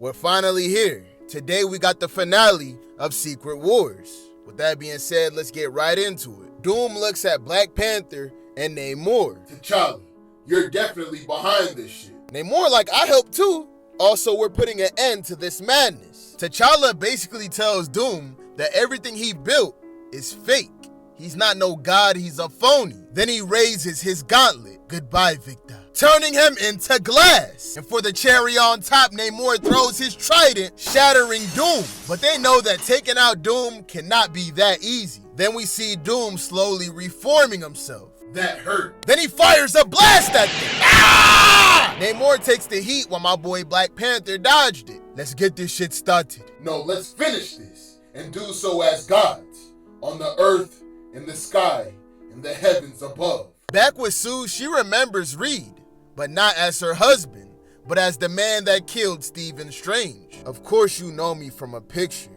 We're finally here. Today we got the finale of Secret Wars. With that being said, let's get right into it. Doom looks at Black Panther and Namor. T'Challa, you're definitely behind this shit. Namor like, I help too. Also, we're putting an end to this madness. T'Challa basically tells Doom that everything he built is fake. He's not no god, he's a phony. Then he raises his gauntlet. Goodbye, Victor. Turning him into glass. And for the cherry on top, Namor throws his trident, shattering Doom. But they know that taking out Doom cannot be that easy. Then we see Doom slowly reforming himself. That hurt. Then he fires a blast at them. Ah! Namor takes the heat while my boy Black Panther dodged it. Let's get this shit started. No, let's finish this and do so as gods on the earth, in the sky, in the heavens above. Back with Sue, she remembers Reed, but not as her husband, but as the man that killed Stephen Strange. Of course you know me from a picture.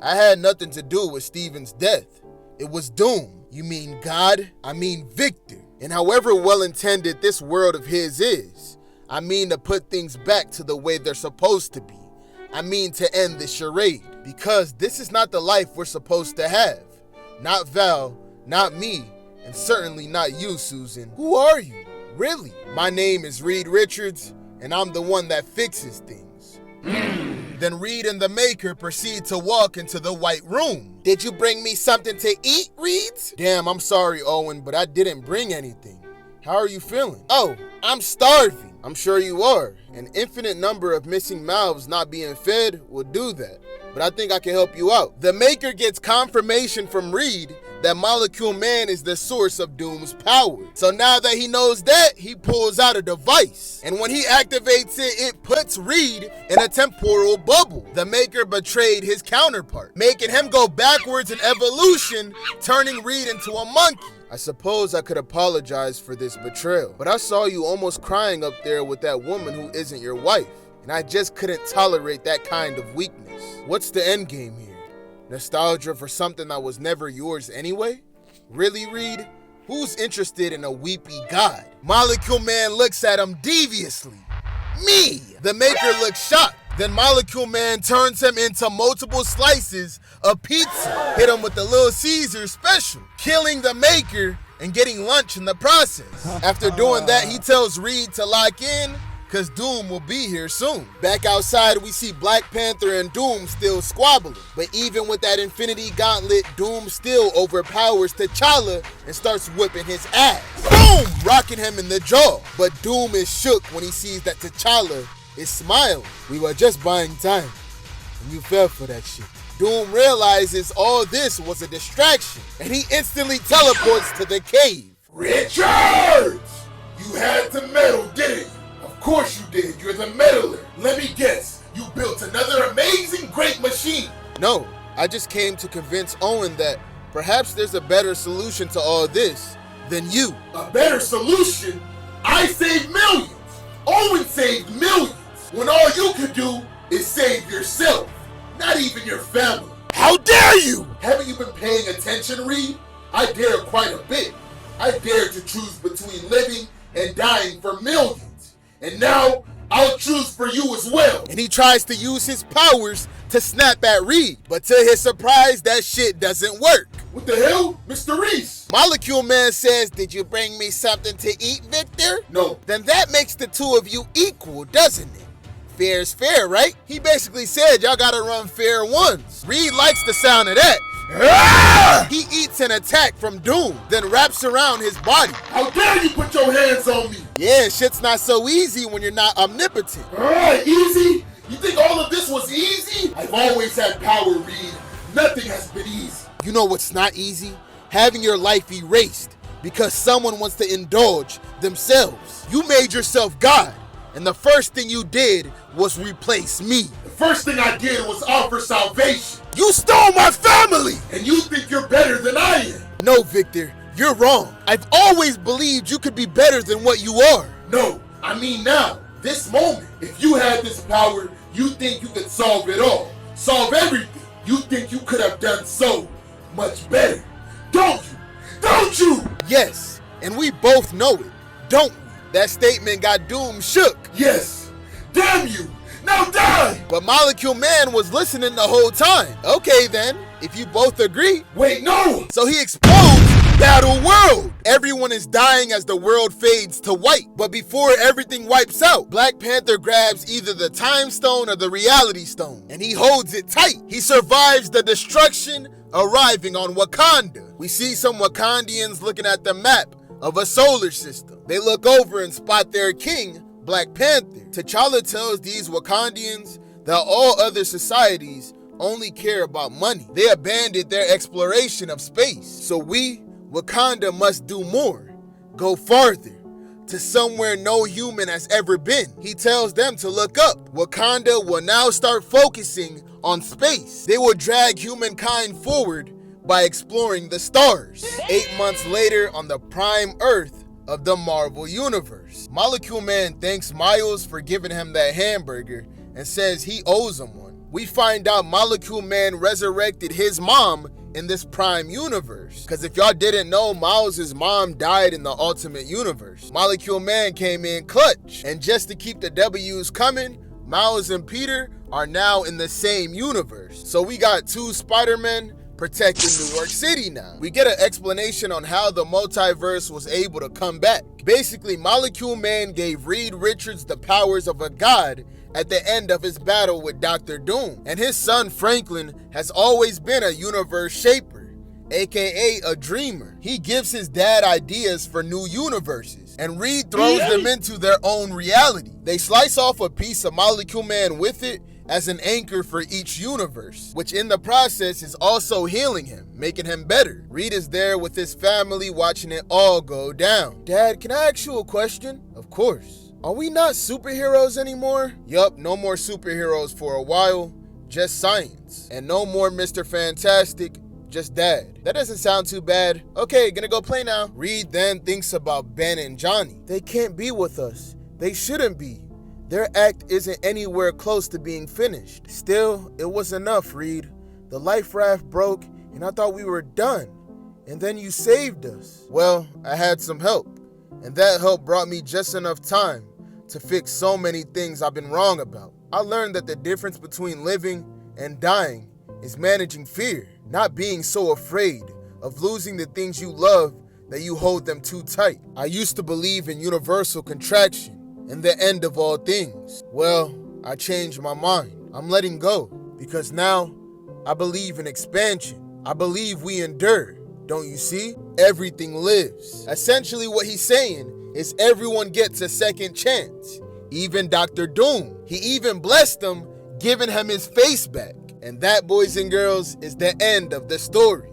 I had nothing to do with Stephen's death. It was Doom. You mean God? I mean Victor. And however well-intended this world of his is, I mean to put things back to the way they're supposed to be. I mean to end this charade, because this is not the life we're supposed to have. Not Val, not me, and certainly not you, Susan. Who are you? Really? My name is Reed Richards, and I'm the one that fixes things. Then Reed and the Maker proceed to walk into the White Room. Did you bring me something to eat, Reeds? Damn, I'm sorry, Owen, but I didn't bring anything. How are you feeling? Oh, I'm starving. I'm sure you are. An infinite number of missing mouths not being fed will do that, but I think I can help you out. The Maker gets confirmation from Reed that Molecule Man is the source of Doom's power. So now that he knows that, he pulls out a device. And when he activates it, it puts Reed in a temporal bubble. The Maker betrayed his counterpart, making him go backwards in evolution, turning Reed into a monkey. I suppose I could apologize for this betrayal, but I saw you almost crying up there with that woman who isn't your wife, and I just couldn't tolerate that kind of weakness. What's the end game here? Nostalgia for something that was never yours anyway? Really, Reed? Who's interested in a weepy god? Molecule Man looks at him deviously. Me! The Maker looks shocked. Then Molecule Man turns him into multiple slices of pizza. Hit him with the Little Caesar special, killing the Maker and getting lunch in the process. After doing that, he tells Reed to lock in, cause Doom will be here soon. Back outside, we see Black Panther and Doom still squabbling. But even with that Infinity Gauntlet, Doom still overpowers T'Challa and starts whipping his ass. Boom! Rocking him in the jaw. But Doom is shook when he sees that T'Challa is smiling. We were just buying time, and you fell for that shit. Doom realizes all this was a distraction, and he instantly teleports to the cave. Richards! You had to meddle, didn't you? Of course you did. You're the meddler. Let me guess. You built another amazing great machine. No, I just came to convince Owen that perhaps there's a better solution to all this than you. A better solution? I saved millions. Owen saved millions. When all you could do is save yourself, not even your family. How dare you! Haven't you been paying attention, Reed? I dare quite a bit. I dare to choose between living and dying for millions. And now, I'll choose for you as well. And he tries to use his powers to snap at Reed, but to his surprise, that shit doesn't work. What the hell, Mr. Reese? Molecule Man says, did you bring me something to eat, Victor? No. Then that makes the two of you equal, doesn't it? Fair's fair, right? He basically said y'all gotta run fair once. Reed likes the sound of that. Ah! He eats an attack from Doom, then wraps around his body. How dare you put your hands on me? Yeah, shit's not so easy when you're not omnipotent. Alright, easy? You think all of this was easy? I've always had power, Reed. Nothing has been easy. You know what's not easy? Having your life erased because someone wants to indulge themselves. You made yourself God, and the first thing you did was replace me. The first thing I did was offer salvation. You stole my family! And you think you're better than I am. No, Victor, you're wrong. I've always believed you could be better than what you are. No, I mean now, this moment. If you had this power, you think you could solve it all. Solve everything. You think you could have done so much better. Don't you? Don't you? Yes, and we both know it, don't we? That statement got Doom shook. Yes. Damn you! Now die! But Molecule Man was listening the whole time. Okay then, if you both agree. Wait, no! So he explodes Battleworld. Everyone is dying as the world fades to white. But before everything wipes out, Black Panther grabs either the time stone or the reality stone, and he holds it tight. He survives the destruction, arriving on Wakanda. We see some Wakandians looking at the map of a solar system. They look over and spot their king, Black Panther. T'Challa tells these Wakandians that all other societies only care about money. They abandoned their exploration of space. So we, Wakanda, must do more, go farther, to somewhere no human has ever been. He tells them to look up. Wakanda will now start focusing on space. They will drag humankind forward by exploring the stars. 8 months later, on the prime Earth of the Marvel Universe, Molecule Man thanks Miles for giving him that hamburger and says he owes him one. We find out Molecule Man resurrected his mom in this prime universe. Because if y'all didn't know, Miles' mom died in the Ultimate Universe. Molecule Man came in clutch. And just to keep the W's coming, Miles and Peter are now in the same universe. So we got two Spider-Men protecting New York City now. We get an explanation on how the multiverse was able to come back. Basically, Molecule Man gave Reed Richards the powers of a god at the end of his battle with Dr. Doom. And his son Franklin has always been a universe shaper, aka a dreamer. He gives his dad ideas for new universes, and Reed throws them into their own reality. They slice off a piece of Molecule Man with it as an anchor for each universe, which in the process is also healing him, making him better. Reed is there with his family watching it all go down. Dad, can I ask you a question? Of course. Are we not superheroes anymore? Yup, no more superheroes for a while, just science. And no more Mr. Fantastic, just Dad. That doesn't sound too bad. Okay, gonna go play now. Reed then thinks about Ben and Johnny. They can't be with us. They shouldn't be. Their act isn't anywhere close to being finished. Still, it was enough, Reed. The life raft broke, and I thought we were done. And then you saved us. Well, I had some help, and that help brought me just enough time to fix so many things I've been wrong about. I learned that the difference between living and dying is managing fear, not being so afraid of losing the things you love that you hold them too tight. I used to believe in universal contraction and the end of all things. Well, I changed my mind. I'm letting go because now I believe in expansion. I believe we endure. Don't you see? Everything lives. Essentially what he's saying is everyone gets a second chance. Even Dr. Doom. He even blessed him, giving him his face back. And that, boys and girls, is the end of the story.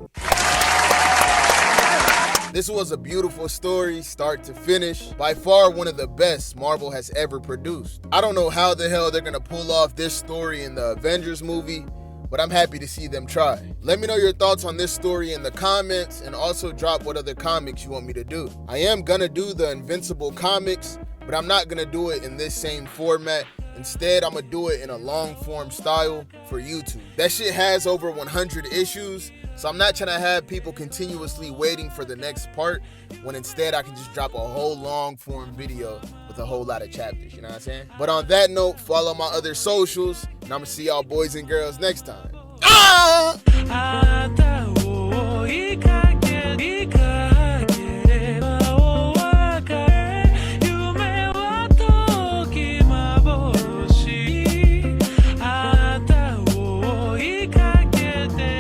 This was a beautiful story, start to finish. By far one of the best Marvel has ever produced. I don't know how the hell they're gonna pull off this story in the Avengers movie, but I'm happy to see them try. Let me know your thoughts on this story in the comments, and also drop what other comics you want me to do. I am gonna do the Invincible comics, but I'm not gonna do it in this same format. Instead, I'm gonna do it in a long form style for YouTube. That shit has over 100 issues, so I'm not trying to have people continuously waiting for the next part, when instead I can just drop a whole long form video with a whole lot of chapters, you know what I'm saying? But on that note, follow my other socials, and I'm gonna see y'all boys and girls next time.